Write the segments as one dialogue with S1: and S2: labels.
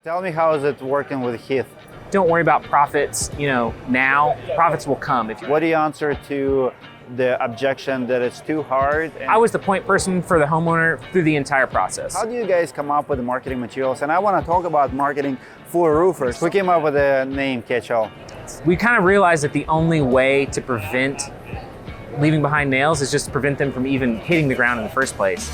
S1: Tell me, how is it working with Heath?
S2: Don't worry about profits, now. Profits will come.
S1: What do you answer to the objection that it's too hard?
S2: I was the point person for the homeowner through the entire process.
S1: How do you guys come up with the marketing materials? And I want to talk about marketing for roofers. We came up with the name Catch-All.
S2: We kind of realized that the only way to prevent leaving behind nails is just to prevent them from even hitting the ground in the first place.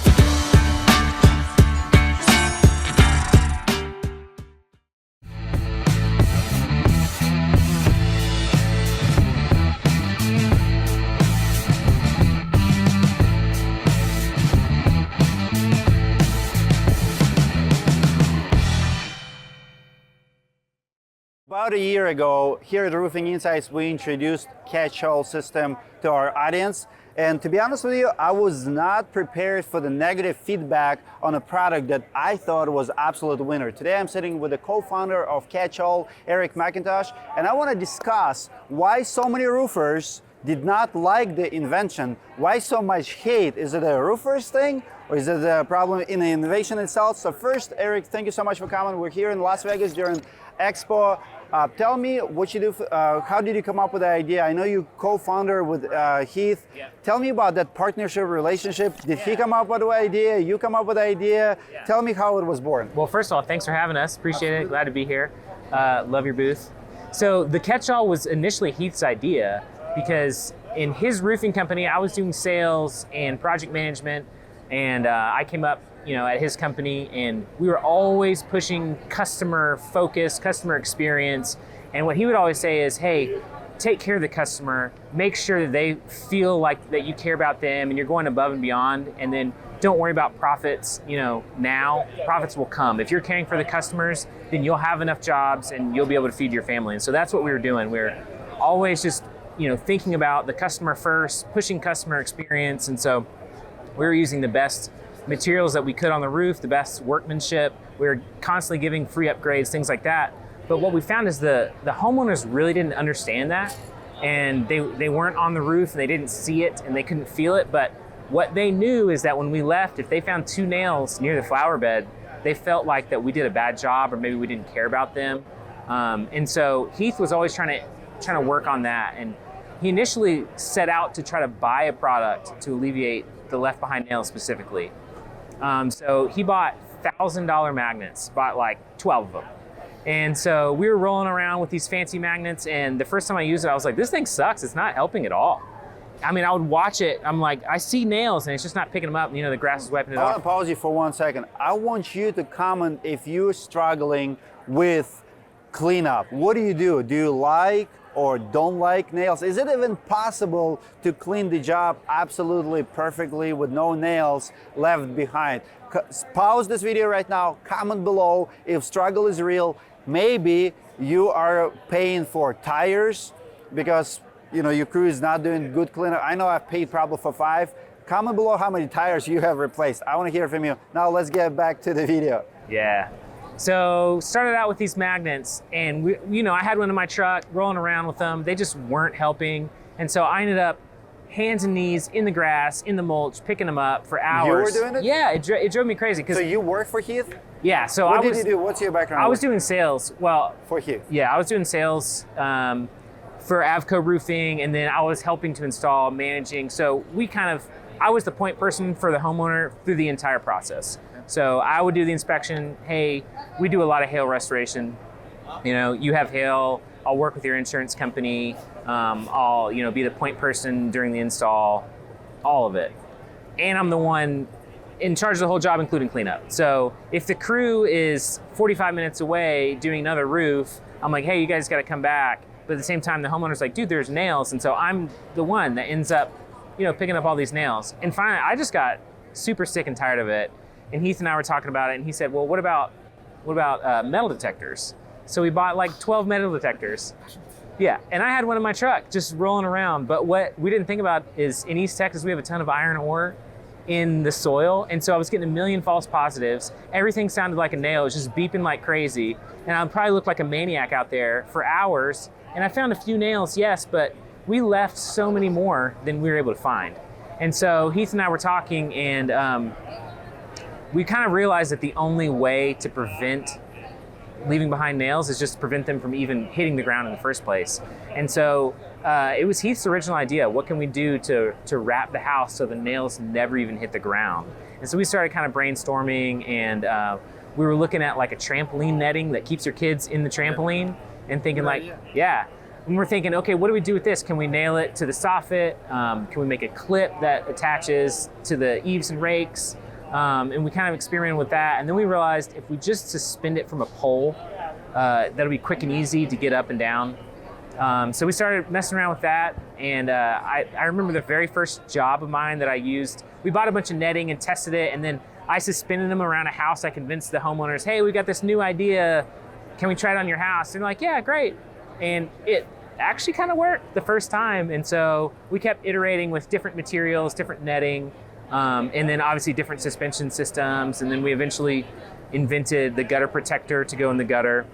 S1: About a year ago, here at Roofing Insights, we introduced Catch-All system to our audience. And to be honest with you, I was not prepared for the negative feedback on a product that I thought was absolute winner. Today, I'm sitting with the co-founder of Catch-All, Eric Mackintosh, and I want to discuss why so many roofers did not like the invention. Why so much hate? Is it a roofer's thing? Or is it a problem in the innovation itself? So first, Eric, thank you so much for coming. We're here in Las Vegas during Expo. Tell me what you do, how did you come up with the idea? I know you co-founder with Heath.
S2: Yeah.
S1: Tell me about that partnership relationship. Did he come up with the idea? You come up with the idea?
S2: Yeah.
S1: Tell me how it was born.
S2: Well, first of all, thanks for having us. Appreciate it. Glad to be here. Love your booth. So the Catch-All was initially Heath's idea because in his roofing company, I was doing sales and project management, and I came up at his company, and we were always pushing customer focus, customer experience. And what he would always say is, hey, take care of the customer, make sure that they feel like that you care about them and you're going above and beyond. And then don't worry about profits, now. Profits will come. If you're caring for the customers, then you'll have enough jobs and you'll be able to feed your family. And so that's what we were doing. We were always just, thinking about the customer first, pushing customer experience. And so we were using the best materials that we could on the roof, the best workmanship. We were constantly giving free upgrades, things like that. But what we found is the homeowners really didn't understand that, and they weren't on the roof and they didn't see it and they couldn't feel it. But what they knew is that when we left, if they found 2 nails near the flower bed, they felt like that we did a bad job or maybe we didn't care about them. And so Heath was always trying to work on that. And he initially set out to try to buy a product to alleviate the left behind nails specifically. So he bought $1,000 magnets, bought like 12 of them. And so we were rolling around with these fancy magnets, and the first time I used it, I was like, this thing sucks. It's not helping at all. I mean, I would watch it. I'm like, I see nails and it's just not picking them up. The grass is wiping it
S1: I want
S2: off.
S1: to pause you for 1 second. I want you to comment if you're struggling with cleanup. What do? Do you like or don't like nails? Is it even possible to clean the job absolutely perfectly with no nails left behind? Pause this video right now, comment below if struggle is real. Maybe you are paying for tires because your crew is not doing good cleanup. I know I've paid probably for 5. Comment below how many tires you have replaced. I want to hear from you. Now let's get back to the video.
S2: Yeah. So started out with these magnets, and I had one in my truck, rolling around with them. They just weren't helping, and so I ended up hands and knees in the grass, in the mulch, picking them up for hours.
S1: You were doing it?
S2: Yeah, it drove me crazy.
S1: So you work for Heath?
S2: Yeah. So
S1: what did you do? What's your background?
S2: I was doing sales. Well,
S1: for Heath.
S2: Yeah, I was doing sales for Avco Roofing, and then I was helping to install, managing. So I was the point person for the homeowner through the entire process. So I would do the inspection. Hey, we do a lot of hail restoration. You have hail, I'll work with your insurance company. I'll be the point person during the install, all of it. And I'm the one in charge of the whole job, including cleanup. So if the crew is 45 minutes away doing another roof, I'm like, hey, you guys got to come back. But at the same time, the homeowner's like, dude, there's nails. And so I'm the one that ends up, picking up all these nails. And finally, I just got super sick and tired of it. And Heath and I were talking about it, and he said, well, what about metal detectors? So we bought like 12 metal detectors. Yeah, and I had one in my truck just rolling around. But what we didn't think about is in East Texas, we have a ton of iron ore in the soil. And so I was getting a million false positives. Everything sounded like a nail. It was just beeping like crazy. And I would probably look like a maniac out there for hours. And I found a few nails, yes, but we left so many more than we were able to find. And so Heath and I were talking, and we kind of realized that the only way to prevent leaving behind nails is just to prevent them from even hitting the ground in the first place. And so it was Heath's original idea. What can we do to wrap the house so the nails never even hit the ground? And so we started kind of brainstorming, and we were looking at like a trampoline netting that keeps your kids in the trampoline, and thinking like, yeah. And we're thinking, okay, what do we do with this? Can we nail it to the soffit? Can we make a clip that attaches to the eaves and rakes? And we kind of experimented with that. And then we realized if we just suspend it from a pole, that'll be quick and easy to get up and down. So we started messing around with that. And I remember the very first job of mine that I used, we bought a bunch of netting and tested it. And then I suspended them around a house. I convinced the homeowners, hey, we got this new idea. Can we try it on your house? And they're like, yeah, great. And it actually kind of worked the first time. And so we kept iterating with different materials, different netting, and then obviously different suspension systems. And then we eventually invented the gutter protector to go in the gutter.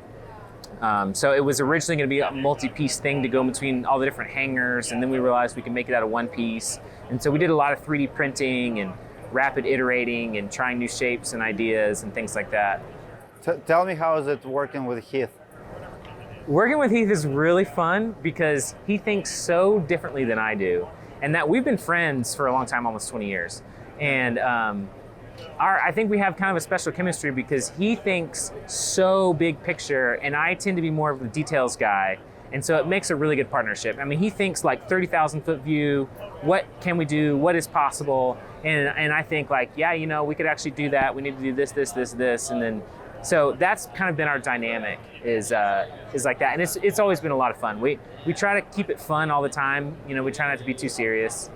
S2: So it was originally going to be a multi-piece thing to go in between all the different hangers. And then we realized we could make it out of one piece. And so we did a lot of 3D printing and rapid iterating and trying new shapes and ideas and things like that.
S1: Tell me, how is it working with Heath?
S2: Working with Heath is really fun because he thinks so differently than I do. And that we've been friends for a long time, almost 20 years. And I think we have kind of a special chemistry because he thinks so big picture and I tend to be more of the details guy. And so it makes a really good partnership. I mean, he thinks like 30,000 foot view, what can we do, what is possible? And I think like, yeah, you know, we could actually do that. We need to do this, this, this, this. And then, so that's kind of been our dynamic is like that. And it's always been a lot of fun. We try to keep it fun all the time. You know, we try not to be too serious.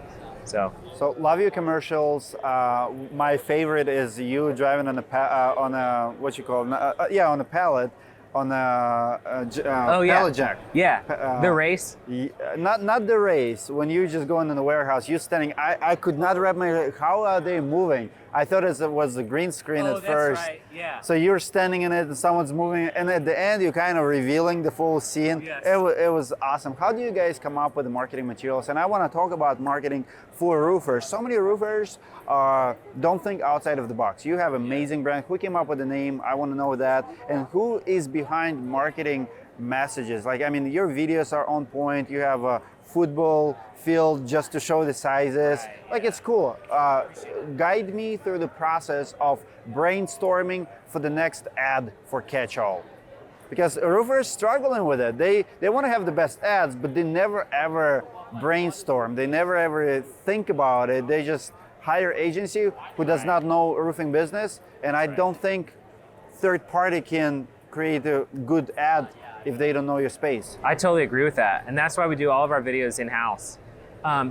S2: So
S1: love your commercials. My favorite is you driving on a what you call on a pallet on a pallet jack.
S2: Yeah, the race.
S1: Not the race. When you just going in the warehouse, you standing. I could not wrap my. How are they moving? I thought it was the green screen at first.
S2: Right. Yeah.
S1: So you're standing in it and someone's moving, and at the end you're kind of revealing the full scene.
S2: Yes.
S1: It was awesome. How do you guys come up with the marketing materials? And I want to talk about marketing for roofers. So many roofers don't think outside of the box. You have amazing brand. Who came up with the name? I want to know that. And who is behind marketing messages? Like, I mean, your videos are on point. You have a football field just to show the sizes. Like, it's cool. Guide me through the process of brainstorming for the next ad for Catch-All. Because roofers struggling with it. They want to have the best ads, but they never ever brainstorm. They never ever think about it. They just hire agency who does not know roofing business. And I don't think third party can create a good ad if they don't know your space.
S2: I totally agree with that. And that's why we do all of our videos in-house.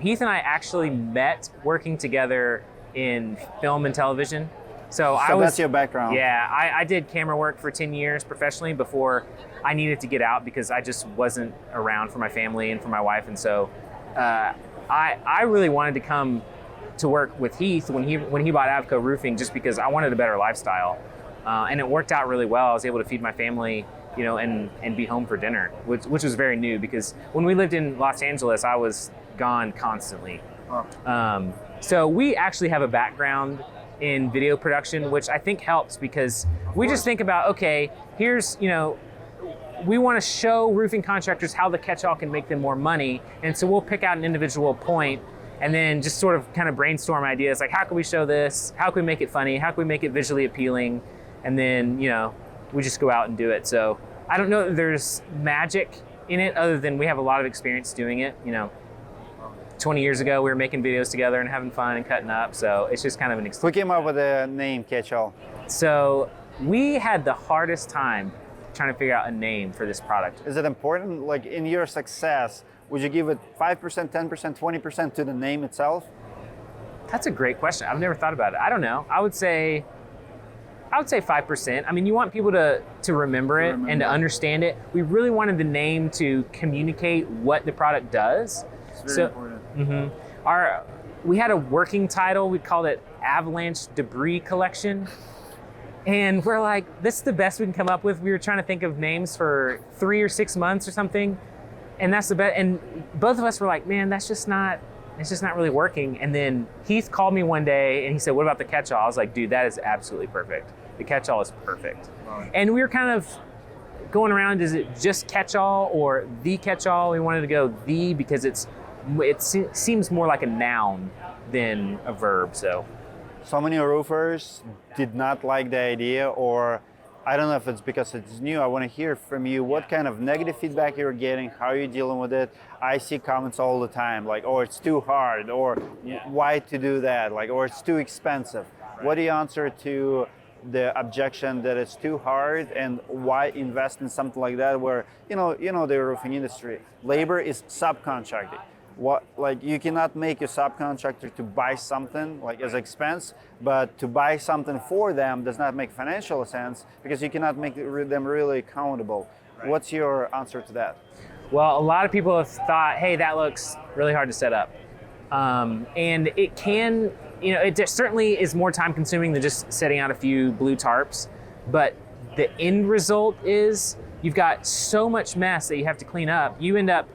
S2: Heath and I actually met working together in film and television. So
S1: that's your background.
S2: Yeah, I did camera work for 10 years professionally before I needed to get out because I just wasn't around for my family and for my wife. And so I really wanted to come to work with Heath when he bought Avco Roofing just because I wanted a better lifestyle. And it worked out really well. I was able to feed my family, you know, and be home for dinner, which was very new because when we lived in Los Angeles, I was gone constantly.
S1: Oh.
S2: So we actually have a background in video production, which I think helps because we just think about, okay, here's, you know, we want to show roofing contractors how the Catch-All can make them more money. And so we'll pick out an individual point and then just sort of kind of brainstorm ideas like, how can we show this? How can we make it funny? How can we make it visually appealing? And then, you know, we just go out and do it. So I don't know that there's magic in it other than we have a lot of experience doing it. You know, 20 years ago, we were making videos together and having fun and cutting up. So it's just kind of an
S1: Who came up with the name Catch-All?
S2: So we had the hardest time trying to figure out a name for this product.
S1: Is it important, like in your success, would you give it 5%, 10%, 20% to the name itself?
S2: That's a great question. I've never thought about it. I don't know. I would say 5%. I mean, you want people to remember it and to understand it. We really wanted the name to communicate what the product does.
S1: It's very important.
S2: Mm-hmm. We had a working title. We called it Avalanche Debris Collection. And we're like, this is the best we can come up with. We were trying to think of names for 3 or 6 months or something. And that's the best. And both of us were like, man, it's just not really working. And then Heath called me one day and he said, what about the Catch-All? I was like, dude, that is absolutely perfect. The Catch-All is perfect. Wow. And we were kind of going around, is it just catch-all or the catch-all? We wanted to go the because it seems more like a noun than a verb. So
S1: many roofers did not like the idea, or I don't know if it's because it's new. I want to hear from you what kind of negative feedback you're getting, how you're dealing with it. I see comments all the time like, oh, it's too hard, or why to do that, like, or it's too expensive. What do you answer to the objection that it's too hard, and why invest in something like that where, you know the roofing industry, labor is subcontracting. You cannot make a subcontractor to buy something like as expense, but to buy something for them does not make financial sense because you cannot make them really accountable. Right. What's your answer to that?
S2: Well, a lot of people have thought, hey, that looks really hard to set up. And it can, it certainly is more time consuming than just setting out a few blue tarps, but the end result is you've got so much mess that you have to clean up. You end up,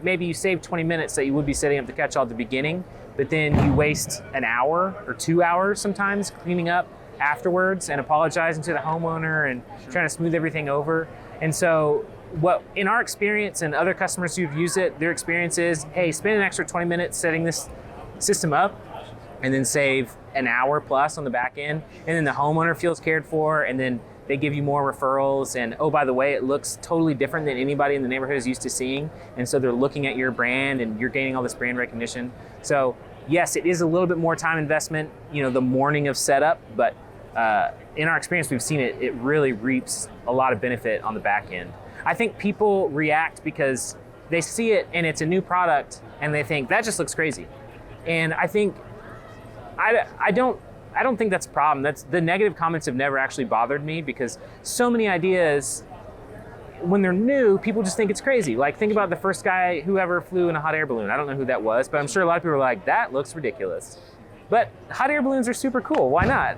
S2: maybe you save 20 minutes that you would be setting up the catch-all at the beginning, but then you waste an hour or 2 hours sometimes cleaning up afterwards and apologizing to the homeowner and trying to smooth everything over. And so what, in our experience and other customers who've used it, their experience is, hey, spend an extra 20 minutes setting this system up and then save an hour plus on the back end. And then the homeowner feels cared for, and then they give you more referrals, and oh, by the way, it looks totally different than anybody in the neighborhood is used to seeing. And so they're looking at your brand and you're gaining all this brand recognition. So yes, it is a little bit more time investment, the morning of setup, but in our experience, we've seen it really reaps a lot of benefit on the back end. I think people react because they see it and it's a new product and they think that just looks crazy. And I think, I don't think that's a problem. The negative comments have never actually bothered me because so many ideas, when they're new, people just think it's crazy. Like, think about the first guy who ever flew in a hot air balloon. I don't know who that was, but I'm sure a lot of people are like, that looks ridiculous. But hot air balloons are super cool. Why not?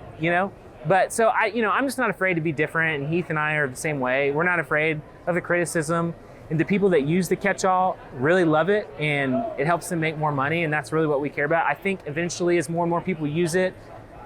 S2: But so I'm just not afraid to be different, and Heath and I are the same way. We're not afraid of the criticism, and the people that use the catch-all really love it, and it helps them make more money, and that's really what we care about. I think eventually, as more and more people use it,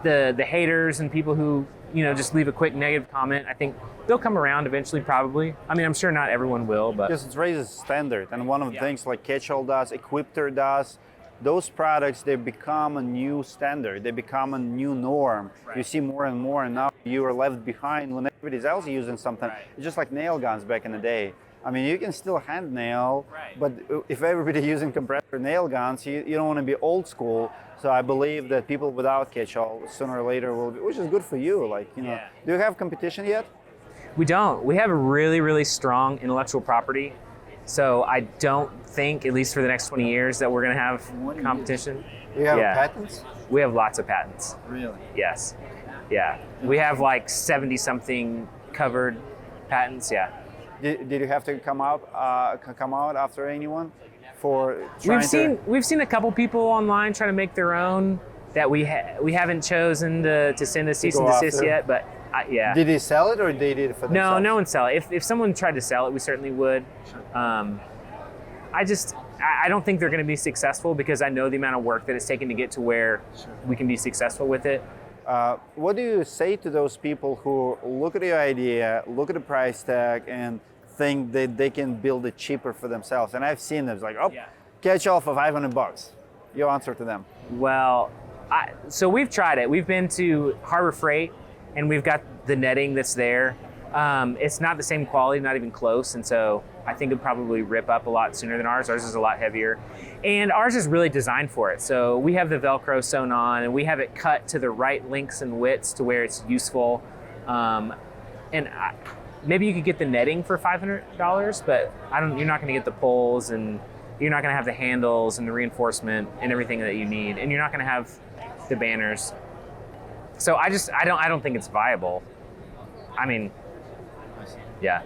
S2: the haters and people who just leave a quick negative comment, I think they'll come around eventually, probably. I mean, I'm sure not everyone will, but
S1: because it raises standard, and one of the things like catch-all does, Equipter does, those products, they become a new standard. They become a new norm. Right. You see more and more, and now you are left behind when everybody's else using something. Right. It's just like nail guns back in the day. I mean, you can still hand nail, right, but if everybody's using compressor nail guns, you don't want to be old school. So I believe that people without catch-all sooner or later will be, which is good for you. Do you have competition yet?
S2: We don't. We have a really, really strong intellectual property. So I don't think, at least for the next 20 years, that we're going to have competition.
S1: You have patents?
S2: We have lots of patents.
S1: Really?
S2: Yes. Yeah. We have like 70-something covered patents. Yeah.
S1: Did you have to come out after anyone for
S2: We've seen a couple people online trying to make their own that we haven't chosen to send a cease and desist yet, but yeah.
S1: Did they sell it or they did it for themselves?
S2: No one sell it. If someone tried to sell it, we certainly would. Sure. I don't think they're going to be successful because I know the amount of work that it's taken to get to where we can be successful with it.
S1: What do you say to those people who look at your idea, look at the price tag, and think that they can build it cheaper for themselves? And I've seen them, like, catch-all for $500. Your answer to them?
S2: Well, so we've tried it. We've been to Harbor Freight, and we've got the netting that's there. It's not the same quality, not even close, and so I think it'd probably rip up a lot sooner than ours. Ours is a lot heavier, and ours is really designed for it. So we have the Velcro sewn on, and we have it cut to the right lengths and widths to where it's useful. Maybe you could get the netting for $500, but you're not going to get the poles, and you're not going to have the handles and the reinforcement and everything that you need, and you're not going to have the banners. So I don't think it's viable. I mean, yeah.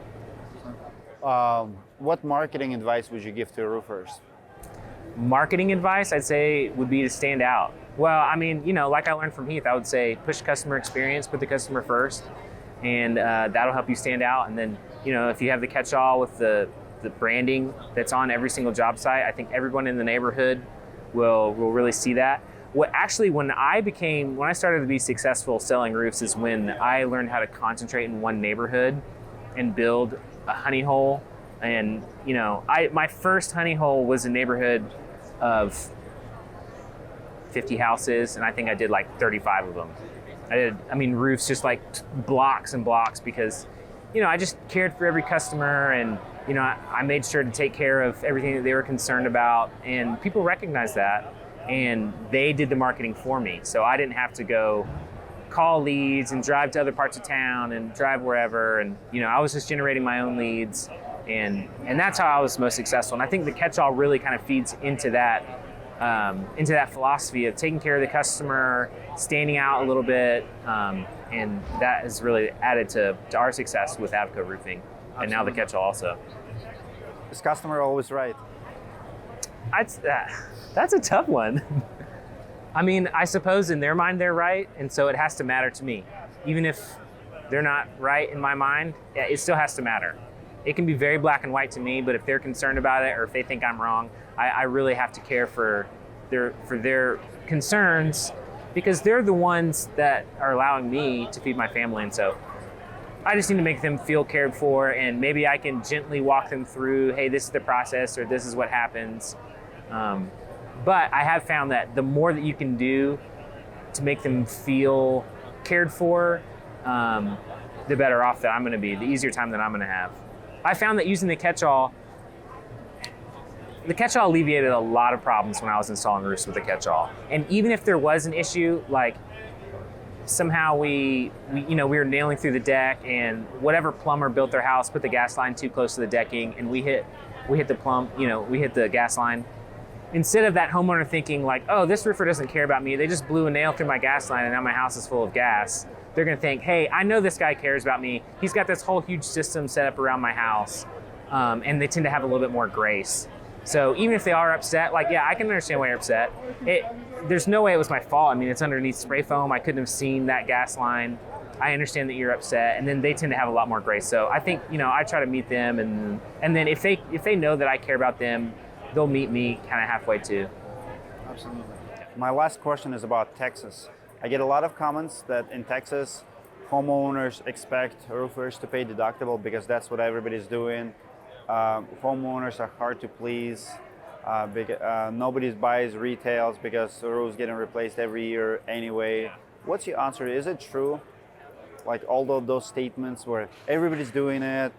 S1: What marketing advice would you give to roofers?
S2: Marketing advice, I'd say, would be to stand out. Well, I mean, like I learned from Heath, I would say push customer experience, put the customer first, and that'll help you stand out. And then, if you have the catch-all with the branding that's on every single job site, I think everyone in the neighborhood will really see that. When I started to be successful selling roofs is when I learned how to concentrate in one neighborhood and build a honey hole. And my first honey hole was a neighborhood of 50 houses, and I think I did like 35 of them. Roofs just like blocks and blocks, because I just cared for every customer, and I made sure to take care of everything that they were concerned about, and people recognized that, and they did the marketing for me. So I didn't have to go call leads and drive to other parts of town and drive wherever, and I was just generating my own leads, and that's how I was most successful. And I think the catch-all really kind of feeds into that philosophy of taking care of the customer, standing out a little bit, and that has really added to our success with Avco Roofing. And now the catch-all also.
S1: Is customer always right?
S2: That's a tough one. I suppose in their mind they're right, and so it has to matter to me. Even if they're not right in my mind, it still has to matter. It can be very black and white to me, but if they're concerned about it or if they think I'm wrong, I really have to care for their concerns, because they're the ones that are allowing me to feed my family. And so I just need to make them feel cared for, and maybe I can gently walk them through, hey, this is the process, or this is what happens. But I have found that the more that you can do to make them feel cared for, the better off that I'm going to be, the easier time that I'm going to have. I found that using the catch-all alleviated a lot of problems when I was installing roofs with the catch-all. And even if there was an issue, like somehow we were nailing through the deck, and whatever plumber built their house put the gas line too close to the decking, and we hit the gas line. Instead of that homeowner thinking like, oh, this roofer doesn't care about me, they just blew a nail through my gas line and now my house is full of gas, they're gonna think, hey, I know this guy cares about me. He's got this whole huge system set up around my house. And they tend to have a little bit more grace. So even if they are upset, like, yeah, I can understand why you're upset. There's no way it was my fault. It's underneath spray foam. I couldn't have seen that gas line. I understand that you're upset. And then they tend to have a lot more grace. So I think, I try to meet them, and then if they know that I care about them, they'll meet me kind of halfway too.
S1: Absolutely. My last question is about Texas. I get a lot of comments that in Texas, homeowners expect roofers to pay deductible because that's what everybody's doing. Homeowners are hard to please. Nobody buys retails because the roof's getting replaced every year anyway. What's your answer? Is it true? Like all of those statements where everybody's doing it,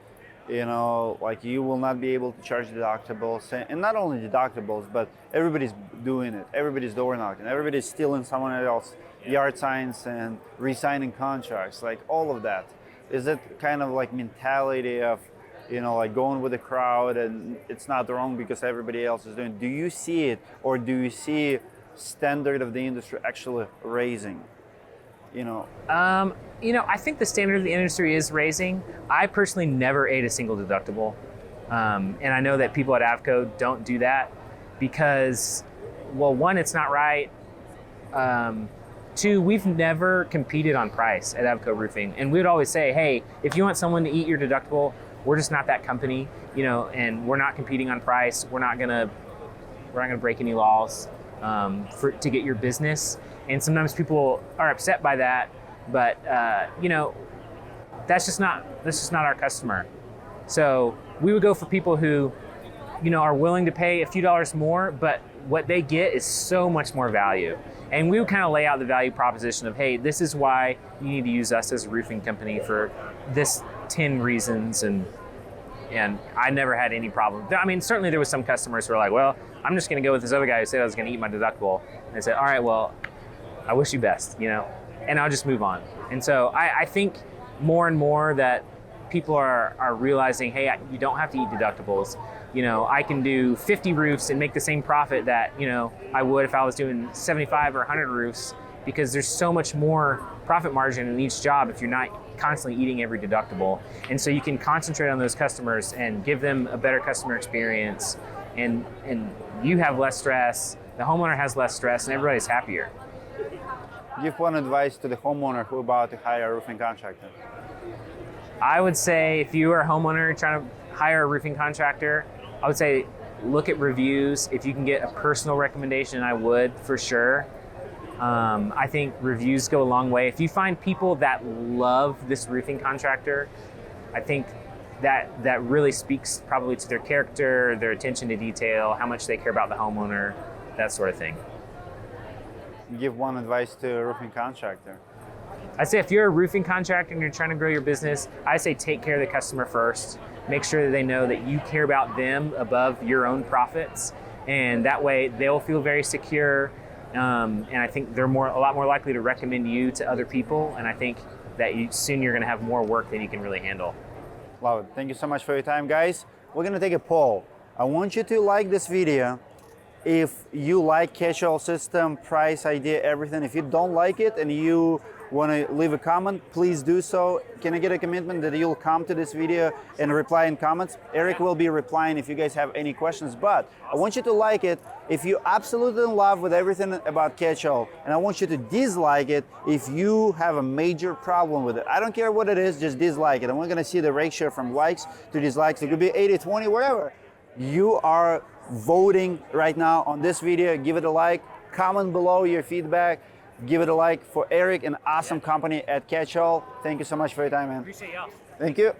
S1: like you will not be able to charge deductibles, and not only deductibles, but everybody's doing it. Everybody's door knocking. Everybody's stealing someone else's yard signs and re-signing contracts, like all of that. Is it kind of like mentality of, like going with the crowd and it's not wrong because everybody else is doing it? Do you see it, or do you see standard of the industry actually raising?
S2: I think the standard of the industry is raising. I personally never ate a single deductible. And I know that people at Avco don't do that because, well, one, it's not right. Two, we've never competed on price at Avco Roofing. And we would always say, hey, if you want someone to eat your deductible, we're just not that company, and we're not competing on price. We're not gonna break any laws to get your business. And sometimes people are upset by that, but that's just not our customer. So we would go for people who, are willing to pay a few dollars more, but what they get is so much more value. And we would kind of lay out the value proposition of, hey, this is why you need to use us as a roofing company for this 10 reasons, and I never had any problem. Certainly there was some customers who were like, well, I'm just gonna go with this other guy who said I was gonna eat my deductible. And I said, all right, well, I wish you best, and I'll just move on. And so I think more and more that people are realizing, hey, you don't have to eat deductibles. I can do 50 roofs and make the same profit that, I would if I was doing 75 or 100 roofs, because there's so much more profit margin in each job if you're not constantly eating every deductible. And so you can concentrate on those customers and give them a better customer experience, and you have less stress, the homeowner has less stress, and everybody's happier.
S1: Give one advice to the homeowner who about to hire a roofing contractor.
S2: I would say if you are a homeowner trying to hire a roofing contractor, I would say look at reviews. If you can get a personal recommendation, I would for sure. I think reviews go a long way. If you find people that love this roofing contractor, I think that really speaks probably to their character, their attention to detail, how much they care about the homeowner, that sort of thing.
S1: Give one advice to a roofing contractor.
S2: I'd say if you're a roofing contractor and you're trying to grow your business, I say take care of the customer first. Make sure that they know that you care about them above your own profits, and that way they'll feel very secure. And I think they're a lot more likely to recommend you to other people. And I think that soon you're going to have more work than you can really handle.
S1: Love it. Thank you so much for your time, guys. We're going to take a poll. I want you to like this video if you like catch-all system, price, idea, everything. If you don't like it and you want to leave a comment, please do so. Can I get a commitment that you'll come to this video and reply in comments? Eric will be replying if you guys have any questions, but I want you to like it if you absolutely in love with everything about catch-all, and I want you to dislike it if you have a major problem with it. I don't care what it is, just dislike it. And we're gonna see the ratio from likes to dislikes. It could be 80-20, whatever. You are voting right now on this video. Give it a like, comment below your feedback. Give it a like for Eric, an awesome company at Catch-all. Thank you so much for your time, man.
S2: Appreciate y'all.
S1: Thank you.